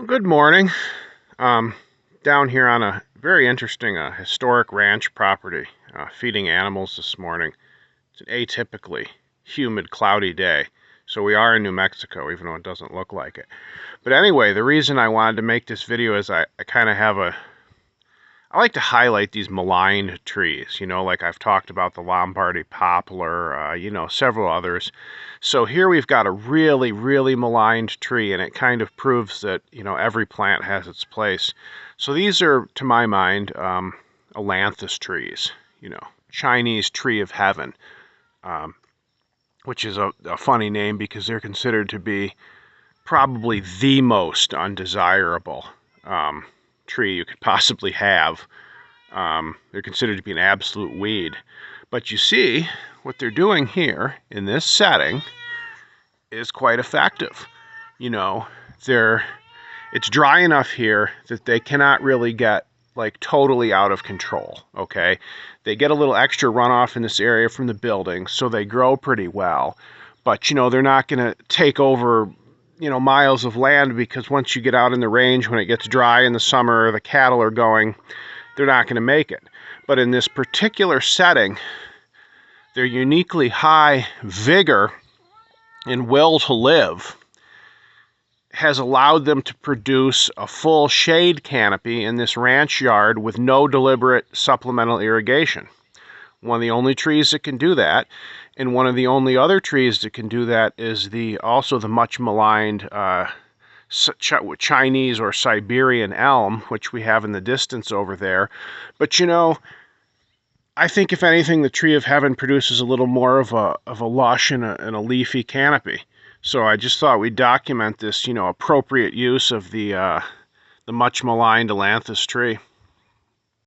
Good morning. Down here on a very interesting historic ranch property, feeding animals this morning. It's an atypically humid, cloudy day, so we are in New Mexico, even though it doesn't look like it. But anyway, the reason I wanted to make this video is I kind of have I like to highlight these maligned trees, like I've talked about the Lombardy poplar, several others. So here we've got a really, really maligned tree, and it kind of proves that, every plant has its place. So these are, to my mind, Alanthus trees, Chinese tree of heaven, which is a funny name because they're considered to be probably the most undesirable tree you could possibly have. They're considered to be an absolute weed. But you see, what they're doing here in this setting is quite effective. It's dry enough here that they cannot really get like totally out of control, okay? They get a little extra runoff in this area from the buildings, so they grow pretty well. But, they're not going to take over miles of land, because once you get out in the range, when it gets dry in the summer, the cattle are going, they're not going to make it. But in this particular setting, their uniquely high vigor and will to live has allowed them to produce a full shade canopy in this ranch yard with no deliberate supplemental irrigation. One of the only trees that can do that, and one of the only other trees that can do that, is also the much maligned Chinese or Siberian elm, which we have in the distance over there. But I think if anything, the tree of heaven produces a little more of a lush and a leafy canopy. So I just thought we'd document this, appropriate use of the much maligned Alanthus tree.